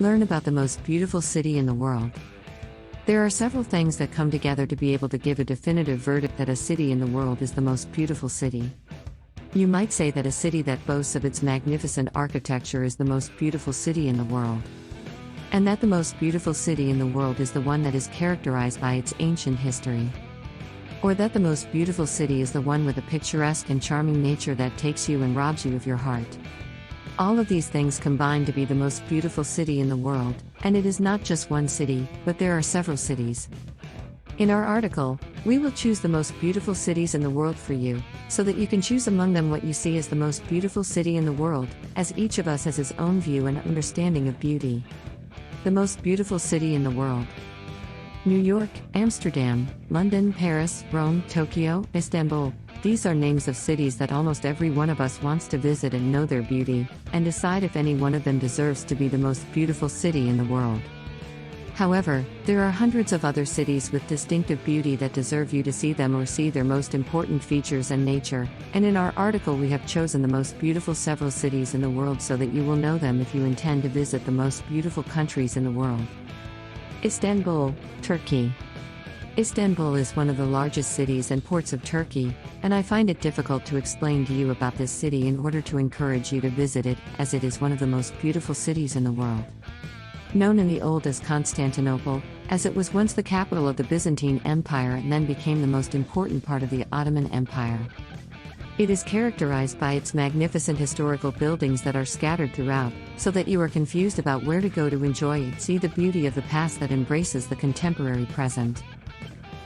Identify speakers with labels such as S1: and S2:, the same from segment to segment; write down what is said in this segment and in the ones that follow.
S1: Learn about the most beautiful city in the world. There are several things that come together to be able to give a definitive verdict that a city in the world is the most beautiful city. You might say that a city that boasts of its magnificent architecture is the most beautiful city in the world. And that the most beautiful city in the world is the one that is characterized by its ancient history. Or that the most beautiful city is the one with a picturesque and charming nature that takes you and robs you of your heart. All of these things combine to be the most beautiful city in the world, and it is not just one city, but there are several cities. In our article, we will choose the most beautiful cities in the world for you, so that you can choose among them what you see as the most beautiful city in the world, as each of us has his own view and understanding of beauty. The most beautiful city in the world. New York, Amsterdam, London, Paris, Rome, Tokyo, Istanbul. These are names of cities that almost every one of us wants to visit and know their beauty, and decide if any one of them deserves to be the most beautiful city in the world. However, there are hundreds of other cities with distinctive beauty that deserve you to see them or see their most important features and nature, and in our article we have chosen the most beautiful several cities in the world so that you will know them if you intend to visit the most beautiful countries in the world. Istanbul, Turkey. Istanbul is one of the largest cities and ports of Turkey, and I find it difficult to explain to you about this city in order to encourage you to visit it, as it is one of the most beautiful cities in the world. Known in the old as Constantinople, as it was once the capital of the Byzantine Empire and then became the most important part of the Ottoman Empire. It is characterized by its magnificent historical buildings that are scattered throughout, so that you are confused about where to go to enjoy and see the beauty of the past that embraces the contemporary present.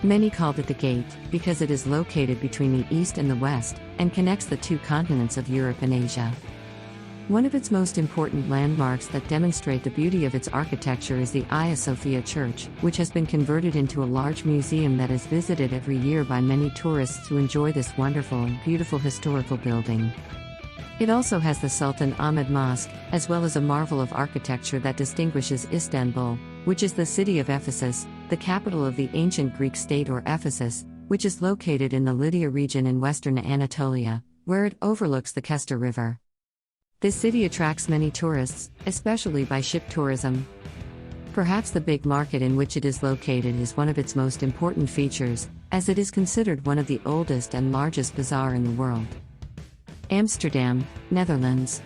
S1: Many called it the Gate, because it is located between the East and the West, and connects the two continents of Europe and Asia. One of its most important landmarks that demonstrate the beauty of its architecture is the Hagia Sophia Church, which has been converted into a large museum that is visited every year by many tourists who enjoy this wonderful and beautiful historical building. It also has the Sultan Ahmed Mosque, as well as a marvel of architecture that distinguishes Istanbul, which is the city of Ephesus, the capital of the ancient Greek state, or Ephesus, which is located in the Lydia region in western Anatolia, where it overlooks the Kesta River. This city attracts many tourists, especially by ship tourism. Perhaps the big market in which it is located is one of its most important features, as it is considered one of the oldest and largest bazaar in the world. Amsterdam, Netherlands.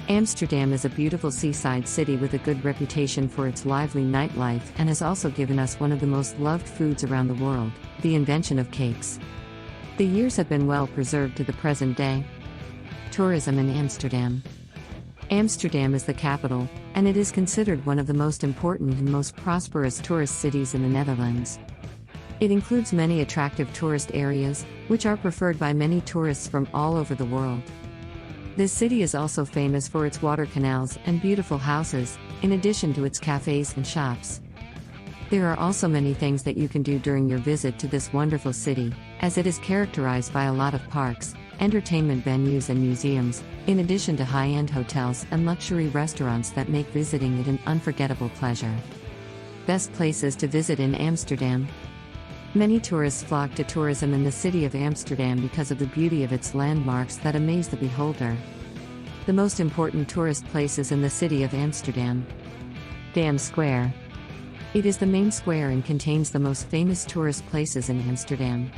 S1: Amsterdam is a beautiful seaside city with a good reputation for its lively nightlife and has also given us one of the most loved foods around the world, the invention of cakes. The years have been well preserved to the present day. Tourism in Amsterdam. Amsterdam is the capital, and it is considered one of the most important and most prosperous tourist cities in the Netherlands. It includes many attractive tourist areas, which are preferred by many tourists from all over the world. This city is also famous for its water canals and beautiful houses, in addition to its cafes and shops. There are also many things that you can do during your visit to this wonderful city, as it is characterized by a lot of parks, entertainment venues and museums, in addition to high-end hotels and luxury restaurants that make visiting it an unforgettable pleasure. Best places to visit in Amsterdam. Many tourists flock to tourism in the city of Amsterdam because of the beauty of its landmarks that amaze the beholder. The most important tourist places in the city of Amsterdam. Dam Square. It is the main square and contains the most famous tourist places in Amsterdam.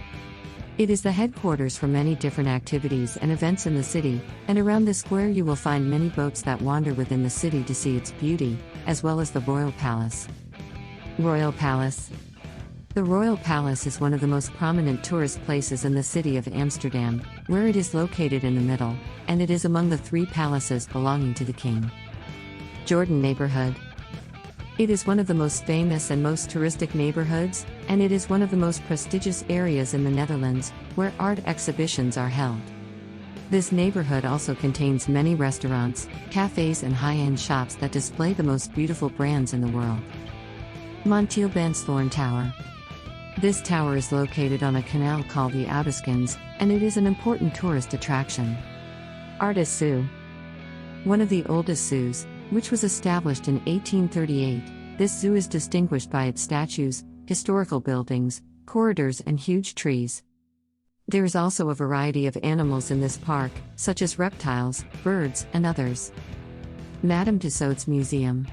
S1: It is the headquarters for many different activities and events in the city, and around the square you will find many boats that wander within the city to see its beauty, as well as the Royal Palace. Royal Palace. The Royal Palace is one of the most prominent tourist places in the city of Amsterdam, where it is located in the middle, and it is among the 3 palaces belonging to the king. Jordan Neighborhood. It is one of the most famous and most touristic neighborhoods, and it is one of the most prestigious areas in the Netherlands, where art exhibitions are held. This neighborhood also contains many restaurants, cafes and high-end shops that display the most beautiful brands in the world. Montiel-Bandsthorn Tower. This tower is located on a canal called the Oudeschans, and it is an important tourist attraction. Artist Zoo. One of the oldest zoos, which was established in 1838, this zoo is distinguished by its statues, historical buildings, corridors and huge trees. There is also a variety of animals in this park, such as reptiles, birds, and others. Madame Tussauds Museum.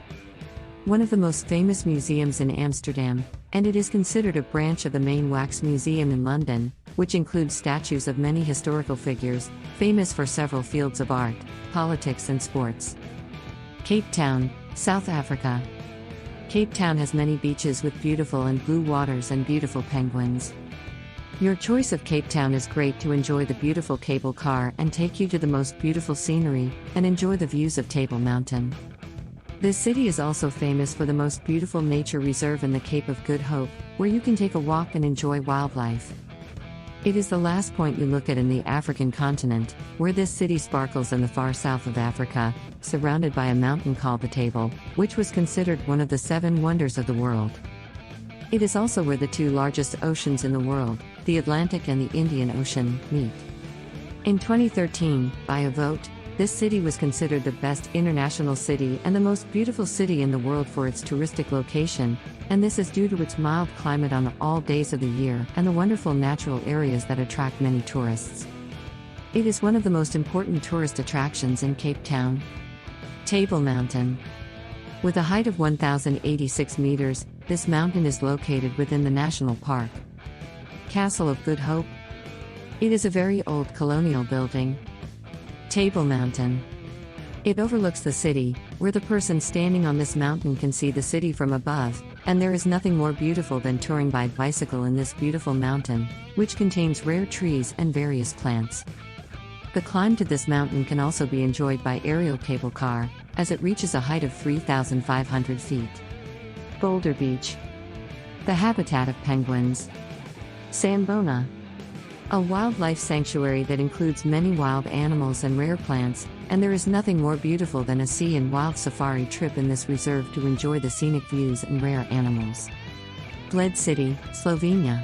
S1: one of the most famous museums in Amsterdam, and it is considered a branch of the main Wax Museum in London, which includes statues of many historical figures, famous for several fields of art, politics and sports. Cape Town, South Africa. Cape Town has many beaches with beautiful and blue waters and beautiful penguins. Your choice of Cape Town is great to enjoy the beautiful cable car and take you to the most beautiful scenery, and enjoy the views of Table Mountain. This city is also famous for the most beautiful nature reserve in the Cape of Good Hope, where you can take a walk and enjoy wildlife. It is the last point you look at in the African continent, where this city sparkles in the far south of Africa, surrounded by a mountain called the Table, which was considered one of the 7 wonders of the world. It is also where the 2 largest oceans in the world, the Atlantic and the Indian Ocean, meet. In 2013, by a vote, this city was considered the best international city and the most beautiful city in the world for its touristic location, and this is due to its mild climate on all days of the year and the wonderful natural areas that attract many tourists. It is one of the most important tourist attractions in Cape Town. Table Mountain. With a height of 1,086 meters, this mountain is located within the national park. Castle of Good Hope. It is a very old colonial building. Table Mountain. It overlooks the city, where the person standing on this mountain can see the city from above, and there is nothing more beautiful than touring by bicycle in this beautiful mountain, which contains rare trees and various plants. The climb to this mountain can also be enjoyed by aerial cable car, as it reaches a height of 3,500 feet. Boulder Beach. The habitat of penguins. Sambona. A wildlife sanctuary that includes many wild animals and rare plants, and there is nothing more beautiful than a sea and wild safari trip in this reserve to enjoy the scenic views and rare animals. Bled City, Slovenia.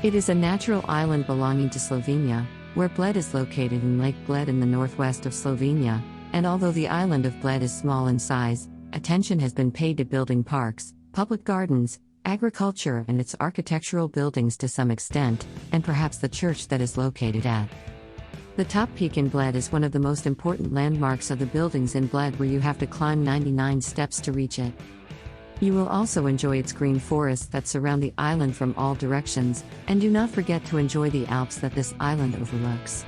S1: It is a natural island belonging to Slovenia, where Bled is located in Lake Bled in the northwest of Slovenia, and although the island of Bled is small in size, attention has been paid to building parks, public gardens, agriculture and its architectural buildings to some extent, and perhaps the church that is located at. The top peak in Bled is one of the most important landmarks of the buildings in Bled, where you have to climb 99 steps to reach it. You will also enjoy its green forests that surround the island from all directions, and do not forget to enjoy the Alps that this island overlooks.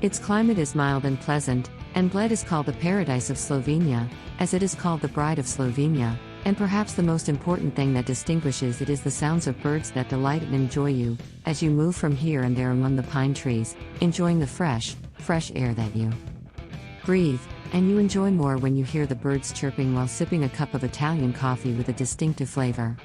S1: Its climate is mild and pleasant, and Bled is called the paradise of Slovenia, as it is called the bride of Slovenia. And perhaps the most important thing that distinguishes it is the sounds of birds that delight and enjoy you, as you move from here and there among the pine trees, enjoying the fresh air that you breathe, and you enjoy more when you hear the birds chirping while sipping a cup of Italian coffee with a distinctive flavor.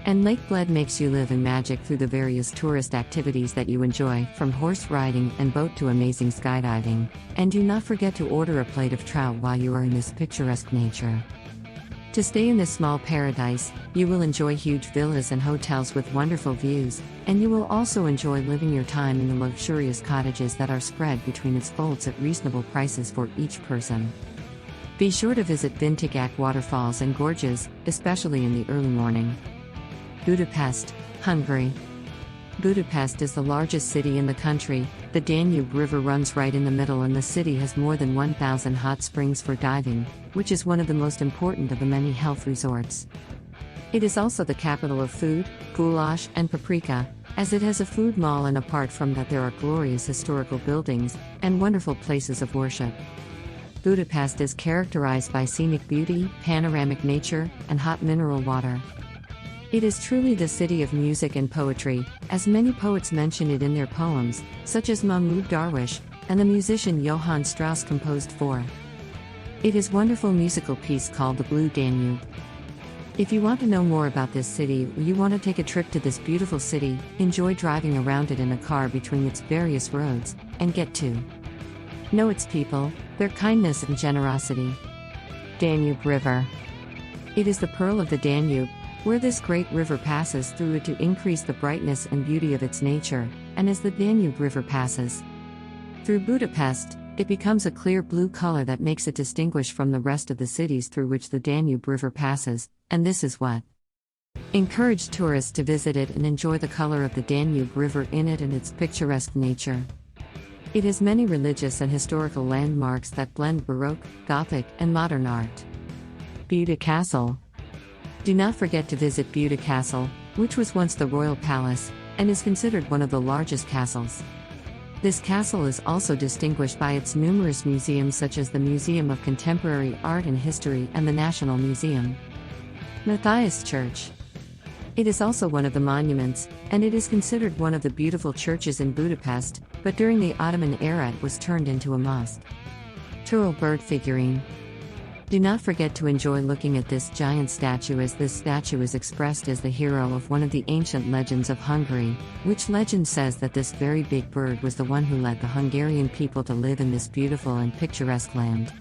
S1: And Lake Bled makes you live in magic through the various tourist activities that you enjoy, from horse riding and boat to amazing skydiving, and do not forget to order a plate of trout while you are in this picturesque nature. To stay in this small paradise, you will enjoy huge villas and hotels with wonderful views, and you will also enjoy living your time in the luxurious cottages that are spread between its folds at reasonable prices for each person. Be sure to visit Vintigak waterfalls and gorges, especially in the early morning. Budapest, Hungary. Budapest is the largest city in the country. The Danube River runs right in the middle, and the city has more than 1,000 hot springs for diving, which is one of the most important of the many health resorts. It is also the capital of food, goulash and paprika, as it has a food mall, and apart from that there are glorious historical buildings and wonderful places of worship. Budapest is characterized by scenic beauty, panoramic nature, and hot mineral water. It is truly the city of music and poetry, as many poets mention it in their poems, such as Mahmoud Darwish, and the musician Johann Strauss composed for it his wonderful musical piece called The Blue Danube. If you want to know more about this city, or you want to take a trip to this beautiful city, enjoy driving around it in a car between its various roads, and get to know its people, their kindness and generosity. Danube River. It is the pearl of the Danube, where this great river passes through it to increase the brightness and beauty of its nature, and as the Danube River passes through Budapest, it becomes a clear blue color that makes it distinguished from the rest of the cities through which the Danube River passes, and this is what encouraged tourists to visit it and enjoy the color of the Danube River in it and its picturesque nature. It has many religious and historical landmarks that blend Baroque, Gothic, and modern art. Buda Castle. Do not forget to visit Buda Castle, which was once the royal palace, and is considered one of the largest castles. This castle is also distinguished by its numerous museums such as the Museum of Contemporary Art and History and the National Museum. Matthias Church. It is also one of the monuments, and it is considered one of the beautiful churches in Budapest, but during the Ottoman era it was turned into a mosque. Turtle bird figurine. Do not forget to enjoy looking at this giant statue, as this statue is expressed as the hero of one of the ancient legends of Hungary, which legend says that this very big bird was the one who led the Hungarian people to live in this beautiful and picturesque land.